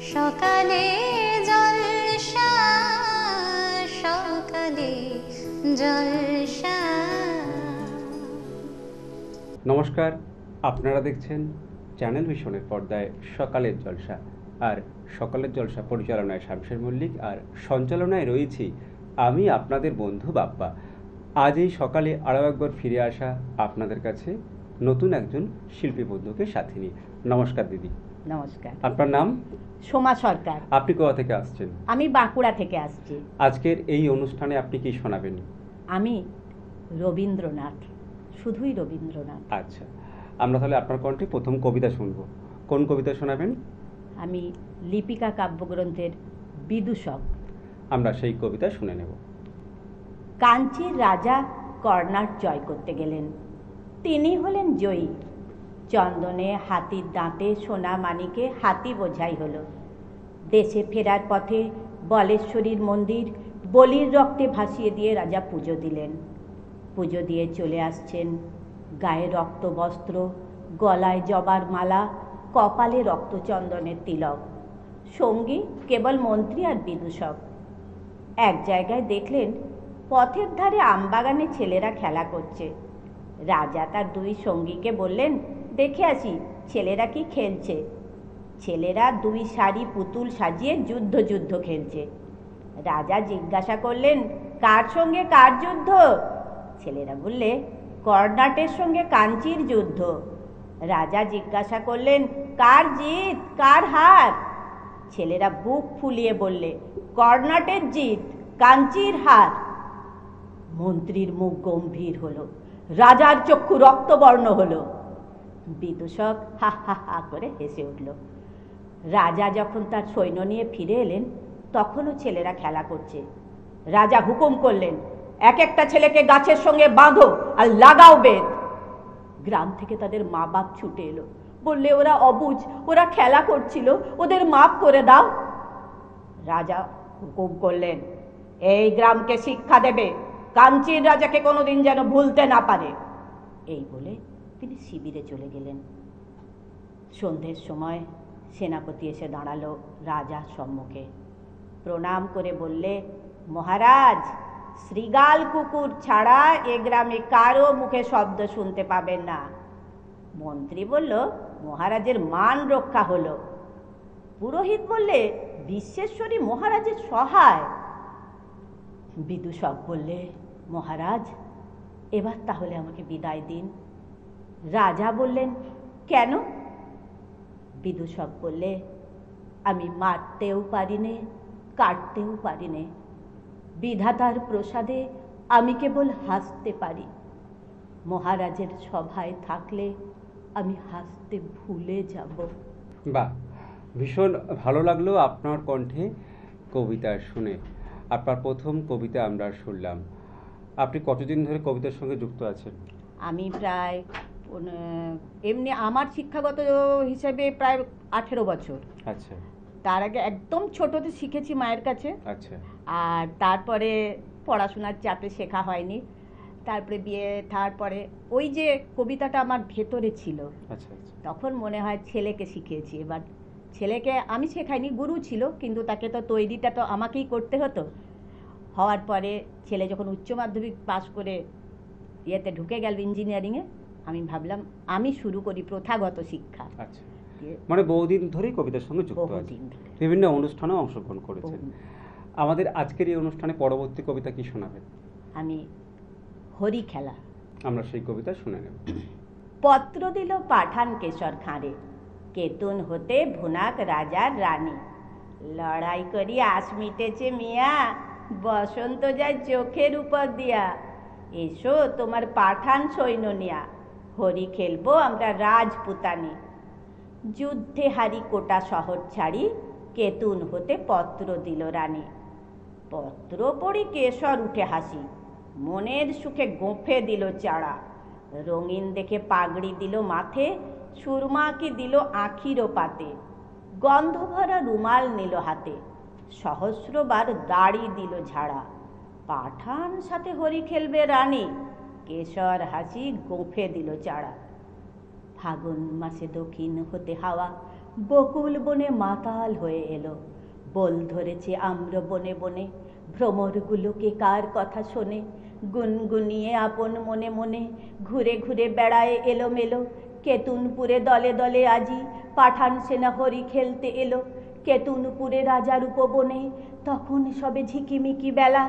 সকালে জলসা, সকালে জলসা। নমস্কার, আপনারা দেখছেন চ্যানেল ভিশনের পর্দায় সকালের জলসা। আর সকালের জলসা পরিচালনায় শামশের মল্লিক, আর সঞ্চালনায় রয়েছি আমি আপনাদের বন্ধু বাপ্পা। আজ এই সকালে আরও একবার ফিরে আসা আপনাদের কাছে নতুন একজন শিল্পী বন্ধুকে সাথে নিয়ে। নমস্কার দিদি। নমস্কার। আপনার নাম? সোমা সরকার। আপনি কোথা থেকে আসছেন? আমি বাঁকুড়া থেকে আসছি। আজকের এই অনুষ্ঠানে আপনি কি শোনাবেন? আমি রবীন্দ্রনাথ, শুধুই রবীন্দ্রনাথ। আচ্ছা, আমরা তাহলে আপনার কণ্ঠে প্রথম কবিতা শুনব। কোন কবিতা শোনাবেন? আমি লিপিকা কাব্যগ্রন্থের বিদূষক। আমরা সেই কবিতা শুনে নেব। কাঞ্চীর রাজা কর্ণাট জয় করতে গেলেন। তিনি হলেন জয়ী। চন্দনে, হাতির দাঁতে, সোনা মানিকে হাতি বোঝাই হলো। দেশে ফেরার পথে বলেশ্বরীর মন্দির বলির রক্তে ভাসিয়ে দিয়ে রাজা পুজো দিলেন। পুজো দিয়ে চলে আসছেন, গায়ে রক্ত বস্ত্র, গলায় জবার মালা, কপালে রক্তচন্দনের তিলক। সঙ্গী কেবল মন্ত্রী আর বিদূষক। এক জায়গায় দেখলেন পথের ধারে আমবাগানে ছেলেরা খেলা করছে। রাজা তার দুই সঙ্গীকে বললেন, দেখে আসি ছেলেরা কি খেলছে। ছেলেরা দুই শাড়ি পুতুল সাজিয়ে যুদ্ধ খেলছে। রাজা জিজ্ঞাসা করলেন, কার সঙ্গে কার যুদ্ধ? ছেলেরা বললে, কর্ণাটের সঙ্গে কাঞ্চীর যুদ্ধ। রাজা জিজ্ঞাসা করলেন, কার জিত কার হার? ছেলেরা বুক ফুলিয়ে বললে, কর্ণাটের জিত, কাঞ্চীর হার। মন্ত্রীর মুখ গম্ভীর হলো, রাজার চক্ষু রক্তবর্ণ হলো। বিদূষক হা হা হা করে হেসে উঠল। রাজা যখন তার সৈন্য নিয়ে ফিরে এলেন, তখনও ছেলেরা খেলা করছে। রাজা হুকুম করলেন, এক একটা ছেলেকে গাছের সঙ্গে বাঁধো আর লাগাও বেত। গ্রাম থেকে তাদের মা বাপ ছুটে এলো, বললে ওরা অবুঝ, ওরা খেলা করছিল, ওদের মাফ করে দাও। রাজা হুকুম করলেন, এই গ্রামকে শিক্ষা দেবে, কাঞ্চীর রাজাকে কোনোদিন যেন ভুলতে না পারে। এই বলে তিনি শিবিরে চলে গেলেন। সন্ধ্যের সময় সেনাপতি এসে দাঁড়ালো রাজার সম্মুখে। প্রণাম করে বললে, মহারাজ, শ্রীগাল কুকুর ছাড়া এ গ্রামে কারো মুখে শব্দ শুনতে পাবেন না। মন্ত্রী বলল, মহারাজের মান রক্ষা হলো। পুরোহিত বললে, বিশ্বেশ্বরী মহারাজের সহায়। বিদূষক বললে, মহারাজ, এবার তাহলে আমাকে বিদায় দিন। রাজা বললেন, কেন? বিদূষক বললে, আমি মারতেও পারি নে, কাটতেও পারি নে। বিধাতার প্রসাদে আমি কেবল হাসতে পারি। মহারাজের সভায় থাকলে আমি হাসতে ভুলে যাব। বাহ, ভীষণ ভালো লাগলো আপনার কণ্ঠে কবিতা শুনে। আপনার প্রথম কবিতা আমরা শুনলাম। আপনি কতদিন ধরে কবিতার সঙ্গে যুক্ত আছেন? আমি প্রায় এমনি আমার শিক্ষাগত হিসেবে প্রায় 18 বছর। আচ্ছা। তার আগে একদম ছোটতে শিখেছি মায়ের কাছে। আচ্ছা। আর তারপরে পড়াশোনার চাপে শেখা হয়নি। তারপরে বিয়ে, তারপরে ওই যে কবিতাটা আমার ভেতরে ছিল। আচ্ছা আচ্ছা। তখন মনে হয় ছেলেকে শিখিয়েছি। এবার ছেলেকে আমি শেখাইনি, গুরু ছিল, কিন্তু তাকে তো তৈরিটা তো আমাকেই করতে হতো। হওয়ার পরে ছেলে যখন উচ্চ মাধ্যমিক পাশ করে ইয়েতে ঢুকে গেল ইঞ্জিনিয়ারিংয়ে, আমি ভাবলাম আমি শুরু করি প্রথাগত শিক্ষা। আচ্ছা, মানে বহুদিন ধরেই কবিতার সঙ্গে যুক্ত আছেন, বহুদিন ধরে। বিভিন্ন অনুষ্ঠানেও অংশগ্রহণ করেছেন। আমাদের আজকের এই অনুষ্ঠানে পরবর্তী কবিতা কি শোনাবেন? আমি হরি খেলা। আমরা সেই কবিতা শুনে নেব। পত্র দিল পাঠান কেশর খাঁড়ে, কেতুন হতে ভুনাক রাজার রানী। লড়াই করি আস মিটেছে মিয়া, বসন্ত যায় চোখের উপর দিয়া। এসো তোমার পাঠান সৈন্য নিয়া, হরি খেলবো আমরা রাজপুতানি। যুদ্ধে হারি কোটা শহর ছাড়ি, কেতুন হতে পত্র দিল রানী। পত্র পড়ি কেশর উঠে হাসি, মনের সুখে গোঁফে দিল চাড়া। রঙিন দেখে পাগড়ি দিল মাথে, সুরমা কি দিল আঁখিরও পাতে। গন্ধ ভরা রুমাল নিল হাতে, সহস্রবার দাড়ি দিল ঝাড়া। পাঠান সাথে হরি খেলবে রানী, কেশর হাসি গোঁফে দিল চাড়া। ফাগুন মাসে দক্ষিণ হতে হাওয়া, বকুল বনে মাতাল হয়ে এলো, বল ধরেছে আম্র বনে বনে, ভ্রমরগুলোকে কার কথা শোনে, গুনগুনিয়ে আপন মনে মনে ঘুরে ঘুরে বেড়ায় এলোমেলো। কেতুনপুরে দলে দলে আজি পাঠান সেনা হরি খেলতে এলো, কেতুনপুরে রাজার উপবনে তখন সবে ঝিকিমিকি বেলা।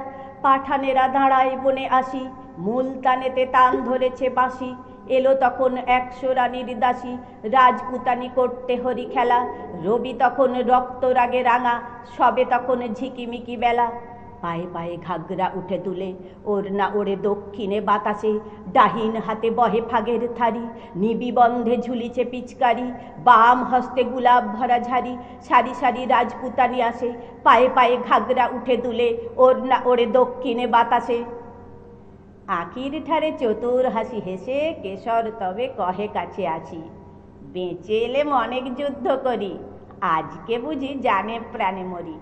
পাঠানেরা দাঁড়ায় বনে আসি, মুলতানেতে তান ধরেছে বাঁশি, এলো তখন 100 রানীর দাসী, রাজপুতানি করতে হরি খেলা। রবি তখন রক্ত রাগে রাঙা, সবে তখন ঝিকিমিকি বেলা। পায়ে পায়ে ঘাগরা উঠে তুলে, ওড়না ওড়ে দক্ষিণে বাতাসে, ডাহিন হাতে বহে ফাগের থারি, নিবি বন্ধে ঝুলিছে পিচকারি, বাম হস্তে গুলাব ভরা ঝাড়ি। সারি সারি রাজপুতানি আসে, পায়ে পায়ে ঘাগরা উঠে তুলে, ওড়না ওড়ে দক্ষিণে বাতাসে। আঁখির ঠারে চতুর হাসি হেসে কেশর তবে কহে কাছে আছি, বেঁচে এলে অনেক যুদ্ধ করি, আজকে বুঝি জানে প্রাণে মরি।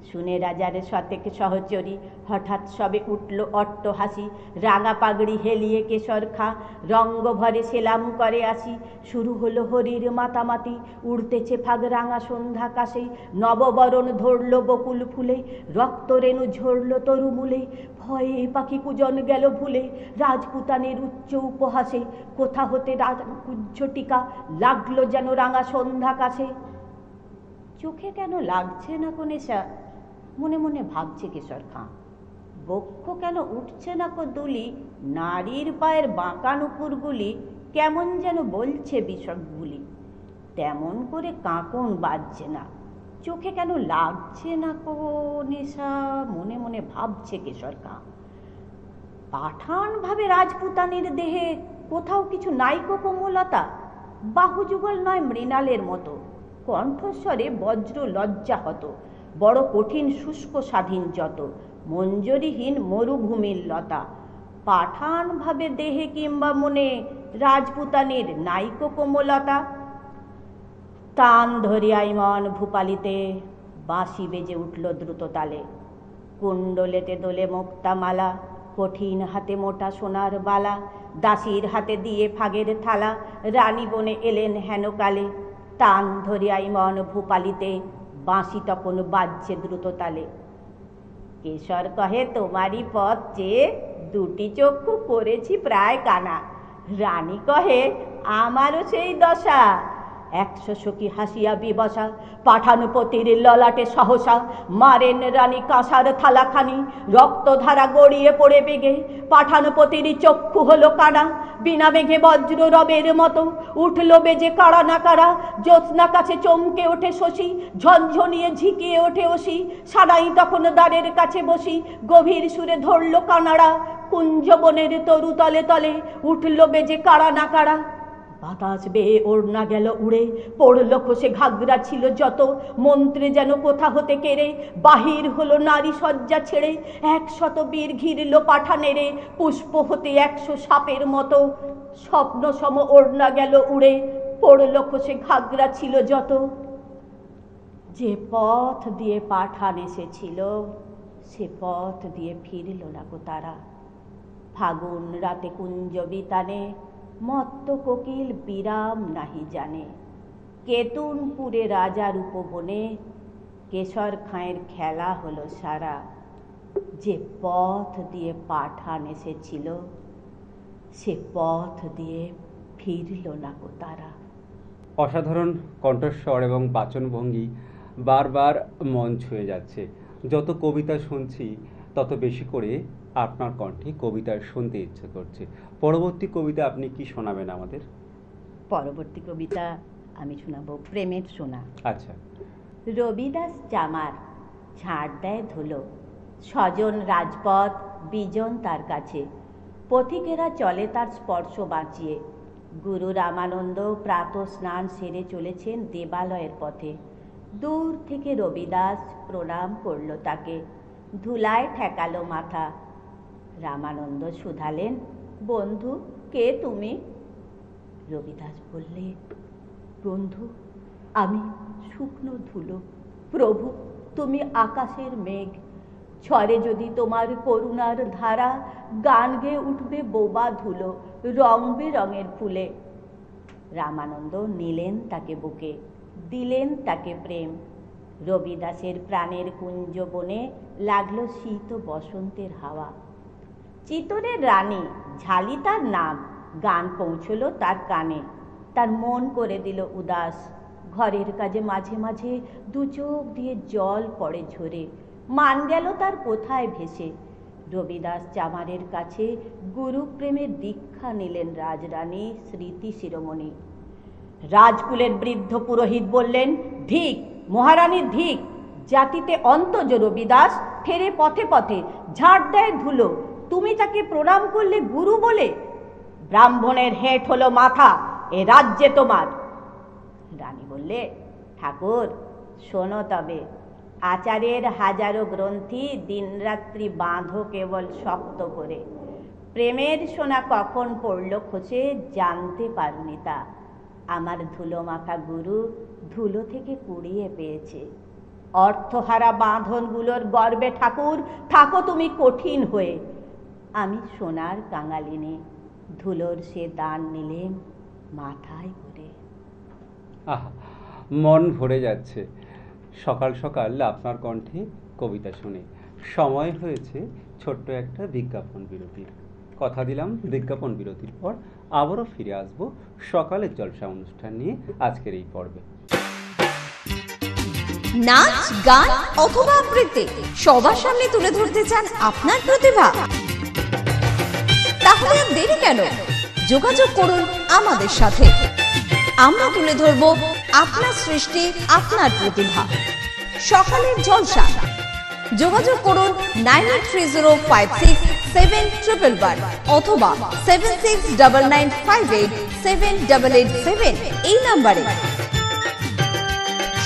শুনে রাজার শতেক সহচরী, হঠাৎ সবে উঠল অট্ট হাসি, রাঙা পাগড়ি হেলিয়ে কেশর খা, রঙ্গ ভরে সেলাম করে আসি। শুরু হলো হরির মাতামাতি, উড়তেছে ফাগ রাঙা সন্ধ্যা কাশে, নববরণ ধরল বকুল ফুলে, রক্ত রেণু ঝরল তরুমূলে। ভয়ে পাখি কুজন গেল ভুলে, রাজপুতানের উচ্চ উপহাসে, কোথা হতে কুজ্জ টিকা লাগলো যেন রাঙা সন্ধ্যা কাছে। চোখে কেন লাগছে না কো নেশা, মনে মনে ভাবছে কেশর খাঁ। বক্ষ কেন উঠছে না কো দুলি, নারীর পায়ের বাঁকা নুপুরগুলি কেমন যেন বলছে বিষকগুলি। তেমন করে কাঁকন বাজছে না, চোখে কেন লাগছে না কো নেশা, মনে মনে ভাবছে কেশর খাঁ। পাঠান ভাবে রাজপুতানির দেহে কোথাও কিছু নাইকো কোমলতা, বাহু যুগল নয় মৃণালের মতো, কণ্ঠস্বরে বজ্র লজ্জা হত, বড় কঠিন শুষ্ক স্বাধীন যত, মঞ্জরিহীন মরুভূমির লতা। পাঠান ভাবে দেহে কিংবা মনে রাজপুতানির নাইকো কোমলতা। তান ধরিয়াই মন ভূপালিতে, বাঁশি বেজে উঠল দ্রুত তালে, কুণ্ডলেতে দোলে মুক্তামালা, কঠিন হাতে মোটা সোনার বালা, দাসীর হাতে দিয়ে ফাগের থালা, রানী বনে এলেন হেন কালে। তান ধরিয়াই মন ভূপালিতে, বাঁশি তখন বাজছে দ্রুত তালে। কেশর কহে তোমারই পথ চেয়ে দুটি চক্ষু করেছি প্রায় কানা, রানী কহে আমারও সেই দশা, 100 সখী হাসিয়া বিবসা। পাঠানপতির ললাটে সহসা মারেন রানী কাঁসার থালাখানি, রক্তধারা গড়িয়ে পড়ে বেগে, পাঠানপতির চক্ষু হলো কানা। বিনা মেঘে বজ্র রবের মতো উঠল বেজে কারা না কারা, জ্যোৎস্না কাছে চমকে ওঠে শশী, ঝনঝনিয়ে ঝিকিয়ে ওঠে অসি। সানাই তখন দ্বারের কাছে বসি, গভীর সুরে ধরল কানাড়া, কুঞ্জবনের তরু তলে তলে উঠল বেজে কারা না কারা। বাতাস বেয়ে ওড়না গেল উড়ে, পড়ল খসে ঘাগরা ছিল যত, মন্ত্রে যেন কোথা হতে কেড়ে বাহির হলো নারী সজ্জা ছেড়ে। 100 বীর ঘিরল পাঠানেরে, পুষ্প হতে 100 সাপের মতো, স্বপ্ন সম ওড়না গেল উড়ে, পড়ল খসে ঘাগরা ছিল যত। যে পথ দিয়ে পাঠান এসেছিল, সে পথ দিয়ে ফিরল না কো তারা। ফাগুন রাতে কুঞ্জ বিতানে, মত্ত কোকিল বিরাম নাহি জানে। কেতুনপুরে রাজার উপবনে, কেশর খাঁয়ের খেলা হলো সারা। যে পথ দিয়ে পাঠান এসেছিল, সে পথ দিয়ে ফিরল না কো তারা। অসাধারণ কণ্ঠস্বর এবং বাচনভঙ্গি বারবার মন ছুঁয়ে যাচ্ছে। যত কবিতা শুনছি তত বেশি করে আপনার কণ্ঠে কবিতা শুনতে ইচ্ছে করছে। পরবর্তী কবিতা আপনি কি শোনাবেন আমাদের? পরবর্তী কবিতা আমি শোনাবো প্রেমের সোনা। আচ্ছা। রবিদাস চামার ঝাড় দেয় ধুলো, স্বজন রাজপথ বিজন তার কাছে, পথিকেরা চলে তার স্পর্শ বাঁচিয়ে। গুরু রামানন্দ প্রাতঃ স্নান সেরে চলেছেন দেবালয়ের পথে। দূর থেকে রবিদাস প্রণাম করল তাকে, ধুলায় ঠেকালো মাথা। রামানন্দ শুধালেন, বন্ধু কে তুমি? রবিদাস বললে, বন্ধু আমি শুকনো ধুলো, প্রভু তুমি আকাশের মেঘ, ঝড়ে যদি তোমার করুণার ধারা, গান গেয়ে উঠবে বোবা ধুলো রং বেরঙের ফুলে। রামানন্দ নিলেন তাকে বুকে, দিলেন তাকে প্রেম। রবিদাসের প্রাণের কুঞ্জ বনে লাগলো শীত বসন্তের হাওয়া। চিতরের রানী ঝালি তার নাম, গান পৌঁছলো তার কানে, তার মন করে দিল উদাস। ঘরের কাজে মাঝে মাঝে দু চোখ দিয়ে জল পড়ে ঝরে, মান গেল তার কোথায় ভেসে। রবিদাস চামারের কাছে গুরু প্রেমের দীক্ষা নিলেন রাজরানী স্মৃতি শিরোমণি। রাজকুলের বৃদ্ধ পুরোহিত বললেন, ধিক মহারানীর ধিক, জাতিতে অন্তজ রবিদাস ফেরে পথে পথে, ঝাড় দেয় ধুলো, তুমি তাকে প্রণাম করলে গুরু বলে। ব্রাহ্মণের হেঁট হলো মাথা, এ রাজ্যে তোমার। রানী বললে, ঠাকুর শোনো তবে, আচারের হাজারো গ্রন্থি দিনরাত্রি বাঁধো কেবল শক্ত করে। প্রেমের সোনা কখন পড়ল খোঁচে জানতে পারুনি তা। আমার ধুলো মাখা গুরু ধুলো থেকে কুড়িয়ে পেয়েছে। অর্থহারা বাঁধনগুলোর গর্বে ঠাকুর থাকো তুমি কঠিন হয়ে। আমি সোনার কাঙালিনী, ধুলোর সে দান নিলেম মাথায় করে। আহা, মন ভরে যাচ্ছে সকাল সকাল আপনার কণ্ঠে কবিতা শুনে। সময় হয়েছে ছোট্ট একটা বিজ্ঞাপন বিরতির। কথা দিলাম বিজ্ঞাপন বিরতির পর আবারও ফিরে আসব সকালের জলসা অনুষ্ঠান নিয়ে আজকের এই পর্বে। নাচ, গান অথবা আবৃত্তি সবার সামনে তুলে ধরতে চান আপনার প্রতিভা? তাহলে আর দেরি কেন? যোগাযোগ করুন আমাদের সাথে। আমরা তুলে ধরব আপনার সৃষ্টি, আপনার প্রতিভা। সকালের জলসা। যোগাযোগ করুন 9830567111 অথবা 7699587887 এই নম্বরে।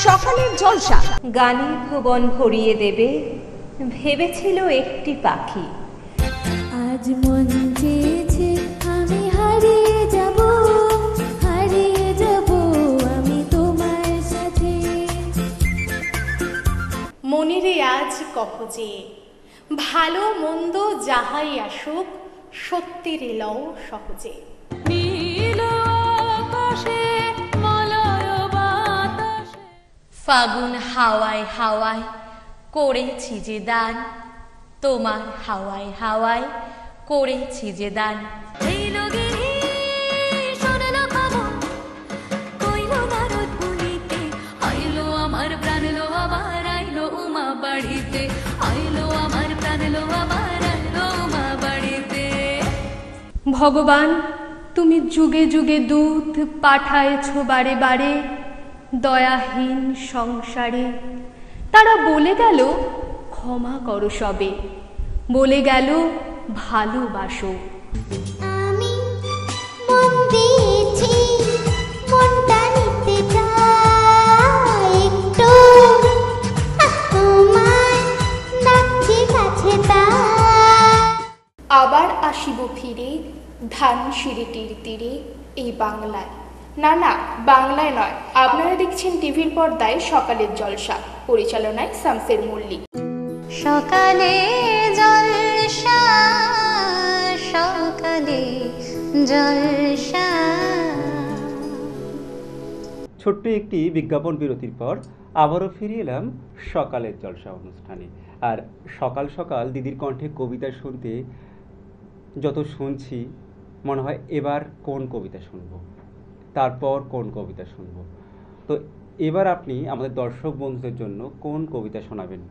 সকালের জলসা। গানে ভুবন ভরিয়ে দেবে ভেবেছিল একটি পাখি। আজ মন চেয়েছে আমি হারিয়ে যাব আমি তোমার সাথে। মনেরে আজ কহ যে ভালো মন্দ যাহাই আসুক সত্যের লও সহজে। ফাগুন হাওয়ায় হাওয়ায় করেছি যে দান, তোমার হাওয়ায় হাওয়ায় করেছি যে দান। আমার প্রাণ লো আবার আইলো উমা বাড়িতে, আইলো আমার প্রাণ লো আবার আইলো উমা বাড়িতে। ভগবান তুমি যুগে যুগে দূত পাঠায়েছ বারে বারে দয়াহীন সংসারে। তারা বলে গেল ক্ষমা করো সবে, বলে গেল ভালোবাসো। আমি মন দিয়েছি, মনটা নিতে চাই একটু, তোমার ডাকছে কাছে তাই। আবার আসিব ফিরে ধান সিঁড়িটির তীরে এই বাংলায়। না না, বাংলায় নয়, আপনারা দেখছেন টিভির পর্দায় সকালের জলসা, পরিচালনায় শামসের মল্লিক। সকালে জলসা, সকালে জলসা। ছোট্ট একটি বিজ্ঞাপন বিরতির পর আবারও ফিরে এলাম সকালের জলসা অনুষ্ঠানে। আর সকাল সকাল দিদির কণ্ঠে কবিতা শুনতে যত শুনছি মনে হয় এবার কোন কবিতা শুনব, তারপর কোন কবিতা শুনব। তো এবার আপনি আমাদের দর্শক বন্ধুদের জন্য কোন কবিতা শোনাবেন?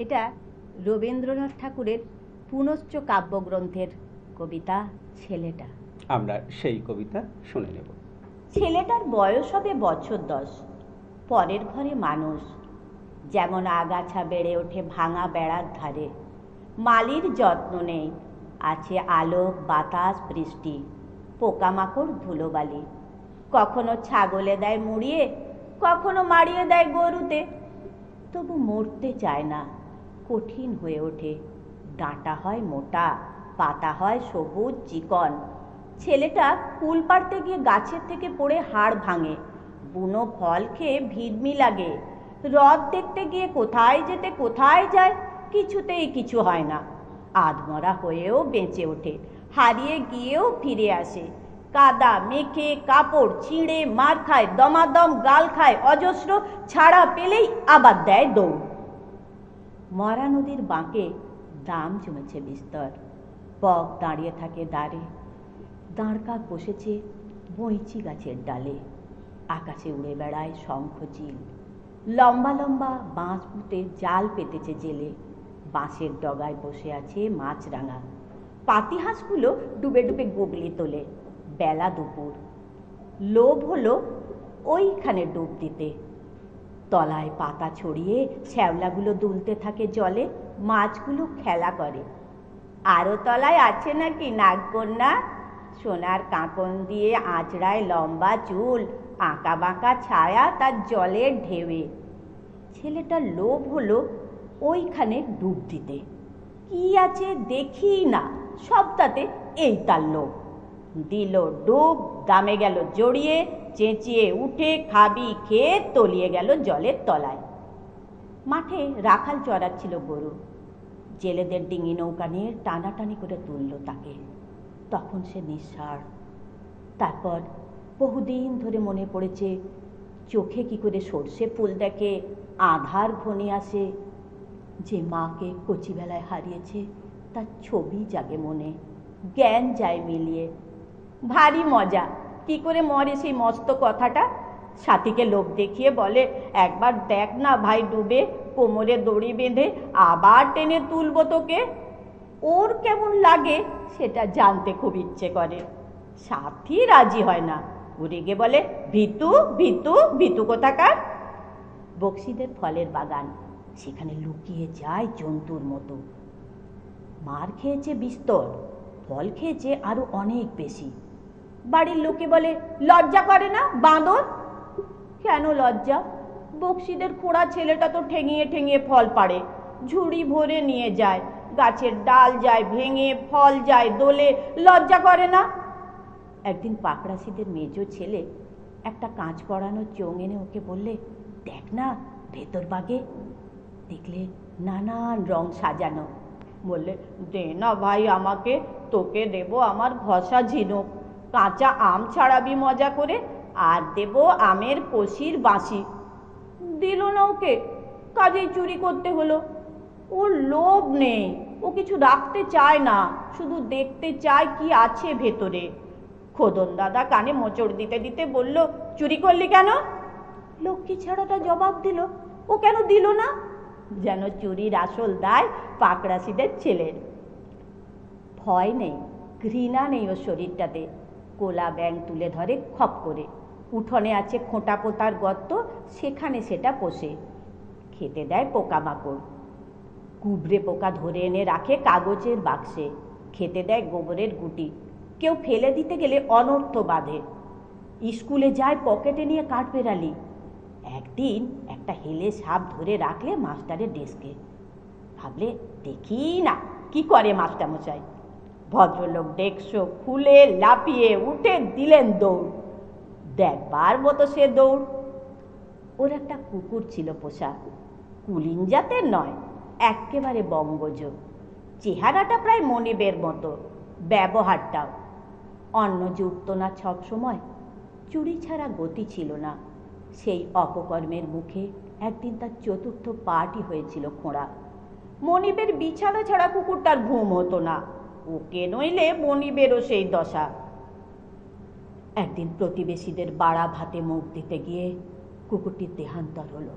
এটা রবীন্দ্রনাথ ঠাকুরের পুনশ্চ কাব্যগ্রন্থের কবিতা ছেলেটা। আমরা সেই কবিতা শুনে নেব। ছেলেটার বয়স হবে বছর 10, পরের ঘরে মানুষ। যেমন আগাছা বেড়ে ওঠে ভাঙা বেড়ার ধারে, মালির যত্ন নেই, আছে আলোক বাতাস বৃষ্টি, পোকামাকড় ধুলোবালি। কখনো ছাগলে দেয় মুড়িয়ে, কখনো মারিয়ে দেয় গরুতে। তবু মরতে চায় না, কঠিন হয়ে ওঠে। ডাঁটা হয় মোটা, পাতা হয় সবুজ চিকন। ছেলেটা কুল পাড়তে গিয়ে গাছের থেকে পড়ে হাড় ভাঙে, বুনো ফল খেয়ে ভিড়মি লাগে। হ্রদ দেখতে গিয়ে কোথায় যেতে কোথায় যায়, কিছুতেই কিছু হয় না। আধমরা হয়েও বেঁচে ওঠে, হারিয়ে গিয়েও ফিরে আসে। কাদা মেখে কাপড় ছিঁড়ে মার খায়, দমাদম গাল খায়, অজস্র ছাড়া পেলেই আবার দেয় দৌড়। মরা নদীর বাঁকে দাম জমেছে বিস্তর। বক দাঁড়িয়ে থাকে দাঁড়ে, দাঁড়কাক বসেছে বইচি গাছের ডালে। আকাশে উড়ে বেড়ায় শঙ্খচিল, লম্বা লম্বা বাঁশ পুঁতে জাল পেতেছে জেলে। বাঁশের ডগায় বসে আছে মাছরাঙা, পাতিহাঁসগুলো ডুবে ডুবে গুগলি তোলে। বেলা দুপুর, লোভ হলো ওইখানে ডুব দিতে। তলায় পাতা ছড়িয়ে শ্যাওলাগুলো দুলতে থাকে জলে, মাছগুলো খেলা করে। আরো তলায় আছে নাকি নাগকন্যা, সোনার কাঁকন দিয়ে আঁচড়ায় লম্বা চুল, আঁকা বাঁকা ছায়া তার জলের ঢেউয়ে। ছেলেটার লোভ হলো ওইখানে ডুব দিতে। কি আছে দেখি না, সবটাতে এই তার লোভ। দিল ডুব, দামে গেল জড়িয়ে, চেঁচিয়ে উঠে খাবি খেয়ে তলিয়ে গেল জলের তলায়। মাঠে রাখাল চড়াচ্ছিল গরু, জেলেদের ডিঙি নৌকা নিয়ে টানাটানি করে তুলল তাকে। তখন সে নিঃসাড়। তারপর বহুদিন ধরে মনে পড়েছে চোখে কি করে সর্ষে ফুল দেখে, আধার ঘনি আসে। যে মাকে কচিবেলায় হারিয়েছে তার ছবি জাগে মনে, জ্ঞান যায় মিলিয়ে। ভারী মজা, কি করে মরে সেই মস্ত কথাটা। সাথীকে লোভ দেখিয়ে বলে, একবার দেখ না ভাই ডুবে, কোমরে দড়ি বেঁধে আবার টেনে তুলবো তোকে। ওর কেমন লাগে সেটা জানতে খুব ইচ্ছে করে। সাথী রাজি হয় না, রেগে বলে, ভিতু ভিতু ভিতু কোথাকার। বক্সিদের ফলের বাগান, সেখানে লুকিয়ে যায় জন্তুর মতো। মার খেয়েছে বিস্তর, ফল খেয়েছে আরো অনেক বেশি। বাড়ির লোকে বলে, লজ্জা করে না বাঁদর? কেন লজ্জা? বক্সিদের খোঁড়া ছেলেটা তো ঠেঙিয়ে ঠেঙিয়ে ফল পাড়ে, ঝুড়ি ভরে নিয়ে যায়, গাছের ডাল যায় ভেঙে, ফল যায় দোলে, লজ্জা করে না? একদিন পাকড়াশিদের মেজো ছেলে একটা কাঁচ পড়ানো চোঙ এনে ওকে বললে, দেখ না ভেতর বাগে। দেখলে নানান রং সাজানো। বললে, দে না ভাই আমাকে, তোকে দেব আমার ঘষা ঝিনুক, কাঁচা আম ছাড়াবি মজা করে, আর দেব আমের কষির বাঁশি। দিল না ওকে, কাজেই চুরি করতে হলো। ওর লোভ নেই, ও কিছু রাখতে চায় না, শুধু দেখতে চায় কি আছে ভেতরে। খোদন দাদা কানে মোচড় দিতে দিতে বলল, চুরি করলি কেন? লক্ষ্মী ছাড়াটা জবাব দিল, ও কেন দিল না? যেন চুরির আসল দায় পাকড়াশিদের ছেলের। ভয় নেই, ঘৃণা নেই ওর শরীরটাতে। কোলা ব্যাং তুলে ধরে খপ করে। উঠোনে আছে খোঁটা পোতার গর্ত, সেখানে সেটা পোষে। খেতে দেয় পোকামাকড়, কুবড়ে পোকা ধরে এনে রাখে কাগজের বাক্সে। খেতে দেয় গোবরের গুটি, কেউ ফেলে দিতে গেলে অনর্থ বাঁধে। স্কুলে যায় পকেটে নিয়ে কাঠবেড়ালি। একদিন একটা হেলে সাপ ধরে রাখলে মাস্টারের ডেস্কে। ভাবলে, দেখি না কি করে মাস্টারমশাই। ভদ্রলোক ডেস্ক খুলে লাফিয়ে উঠে দিলেন দৌড়। দেখবার মতো সে দৌড়। ওর একটা কুকুর ছিল পোষা, কুলিন জাতের নয়, একেবারে বঙ্গজ। চেহারাটা প্রায় মনিবের মতো, ব্যবহারটাও। অন্ন জুটত না সব সময়, চুরি ছাড়া গতি ছিল না। সেই অপকর্মের মুখে একদিন তার চতুর্থ পাটি হয়েছিল খোঁড়া। মনিবের বিছানা ছাড়া কুকুরটার ঘুম হতো না, ওকে নইলে মনিবেরও সেই দশা। একদিন প্রতিবেশীদের বাড়া ভাতে মুখ দিতে গিয়ে কুকুরটির দেহান্তর হলো।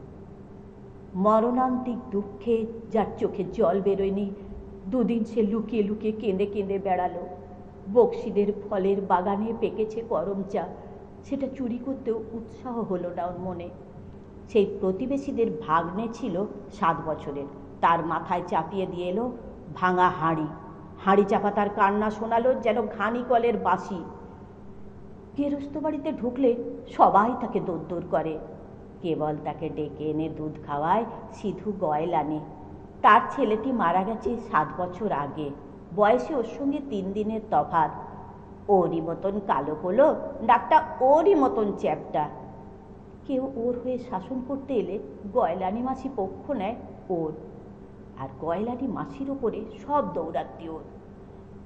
মরণান্তিক দুঃখে যার চোখে জল বেরোয়নি, দুদিন সে লুকিয়ে লুকিয়ে কেঁদে কেঁদে বেড়ালো। বক্সিদের ফলের বাগানে পেকেছে করম চা, সেটা চুরি করতেও উৎসাহ হলো না ওর মনে। সেই প্রতিবেশীদের ভাগ্নে ছিল 7 বছরের, তার মাথায় চাপিয়ে দিয়ে এলো ভাঙা হাঁড়ি। হাঁড়ি চাপা তার কান্না শোনালো যেন ঘানি কলের বাঁশি। গেরস্ত বাড়িতে ঢুকলে সবাই তাকে দৌড় করে। কেবল তাকে ডেকে এনে দুধ খাওয়ায় সিধু গয়লানে। তার ছেলেটি মারা গেছে 7 বছর আগে, বয়সে ওর সঙ্গে 3 দিনের তফাৎ। ওরই মতন কালো হলো, ডাকটা ওরই মতন চ্যাপটা। কেউ ওর হয়ে শাসন করতে এলে গয়লানি মাসি পক্ষ নেয় ওর, আর গয়লানি মাসির ওপরে সব দৌড়াত্তি ওর।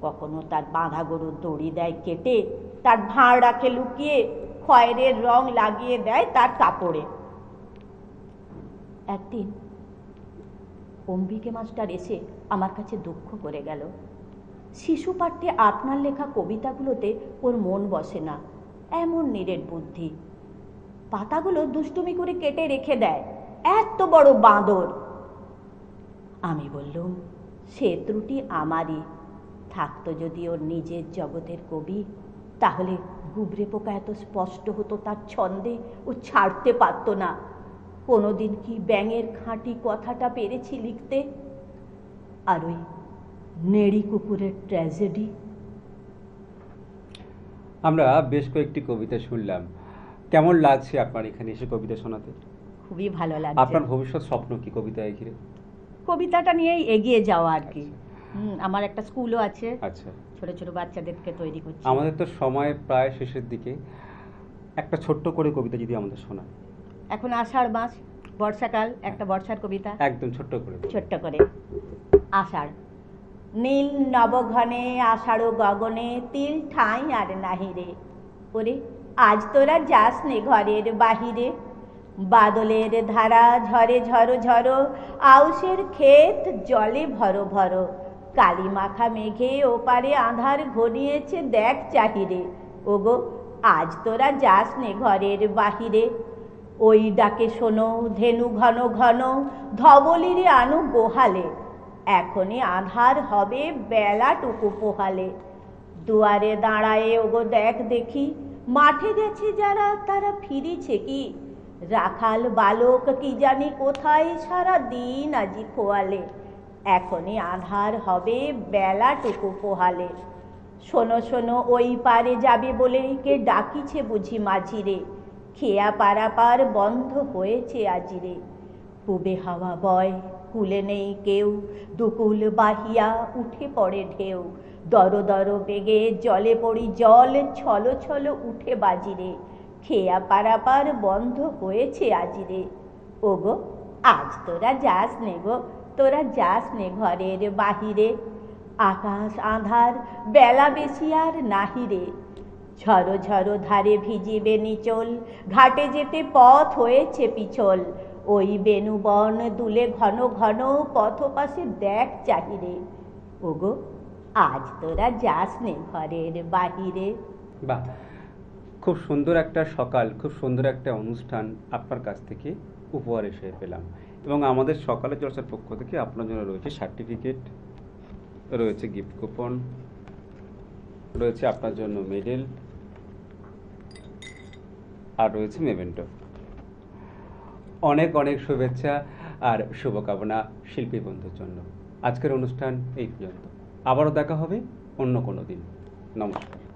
কখনো তার বাঁধা গরুর দড়ি দেয় কেটে, তার ভাঁড় রাখে লুকিয়ে, খয়েরের রং লাগিয়ে দেয় তার কাপড়ে। একদিন অম্বিকে মাস্টার এসে আমার কাছে দুঃখ করে গেল। শিশু পাঠ্যে আপনার লেখা কবিতাগুলোতে ওর মন বসে না, এমন নিরেট বুদ্ধি। পাতাগুলো দুষ্টুমি করে কেটে রেখে দেয়, এত বড় বাঁদর। আমি বললুম, সে ত্রুটি আমারই। থাকতো যদি ওর নিজের জগতের কবি, তাহলে গুবরে পোকা এত স্পষ্ট হতো তার ছন্দে, ও ছাড়তে পারত না। কোনোদিন কি ব্যাঙের খাঁটি কথাটা পেরেছি লিখতে? আর ওই নেড়ি কুকুরের ট্র্যাজেডি। আমরা বেশ কয়েকটি কবিতা শুনলাম। কেমন লাগছে আপনার এখানে এসে কবিতা শোনাতে? খুবই ভালো লাগছে। আপনার ভবিষ্যৎ স্বপ্ন কি কবিতায় ঘিরে? কবিতাটা নিয়েই এগিয়ে যাওয়া আর কি। আমার একটা স্কুলও আছে, আচ্ছা, ছোট ছোট বাচ্চাদেরকে তৈরি করছি। আমাদের তো সময় প্রায় শেষের দিকে, একটা ছোট্ট করে কবিতা যদি আমাদের শোনা। এখন আষাঢ় মাস, বর্ষাকাল, একটা বর্ষার কবিতা একদম ছোট্ট করে। ছোট্ট করে। আষাঢ়। নীল নবঘনে আষাঢ় গগনে তিল ঠাঁই আর নাহিরে। ওরে আজ তোরা যাস নে ঘরের বাহিরে। বাদলের ধারা ঝরে ঝরো ঝরো, আউশের ক্ষেত জলে ভরো ভরো। কালি মাখা মেঘে ওপারে আঁধার ঘনিয়েছে দেখ চাহিরে। ওগো আজ তোরা যাস নে ঘরের বাহিরে। ওই ডাকে শোনো ধেনু ঘন ঘন, ধবলিরে আনু গোহালে। এখনই আঁধার হবে বেলাটুকু পোহালে। দুয়ারে দাঁড়ায়ে ওগো দেখ দেখি, মাঠে গেছে যারা তারা ফিরিছে কি? রাখাল বালক কি জানি কোথায়, সারা দিন আজি খোয়ালে। এখনই আঁধার হবে বেলাটুকু পোহালে। শোনো শোনো ওই পারে যাবে বলে কে ডাকিছে বুঝি মাঝিরে। খেয়া পারাপার বন্ধ হয়েছে আজিরে। পুবে হাওয়া বয় কুলে নেই কেউ, দুকুল বাহিয়া উঠে পড়ে ঢেউ। দর দর বেগে জলে পড়ি জল, ছলো ছলো উঠে বাজিরে। খেয়া পারাপার বন্ধ হয়েছে আজিরে। ওগো আজ তোরা যাস নে গো, তোরা যাস নে ঘরের বাহিরে। আকাশ আঁধার বেলা বেশি আর নাহিরে। ঝরো ঝরো ধারে ভিজিবে নিচল, ঘাটে যেতে পথ হয়েছে পিছল। ওই বেনুবন দুলে ঘন ঘন, পথ পাশে দেখ চাহিরে। ওগো আজ তোরা যাস নে ঘরের বাহিরে। বাহ, খুব সুন্দর একটা সকাল, খুব সুন্দর একটা অনুষ্ঠান আপনার কাছ থেকে উপহার এসে পেলাম। এবং আমাদের সকালের জলসার পক্ষ থেকে আপনার জন্য রয়েছে সার্টিফিকেট, রয়েছে গিফট কুপন, রয়েছে আপনার জন্য মেডেল, আর রয়েছে মেমেন্টো। অনেক অনেক শুভেচ্ছা আর শুভকামনা শিল্পী বন্ধুর জন্য। আজকের অনুষ্ঠান এই পর্যন্ত, আবারও দেখা হবে অন্য কোনো দিন। নমস্কার।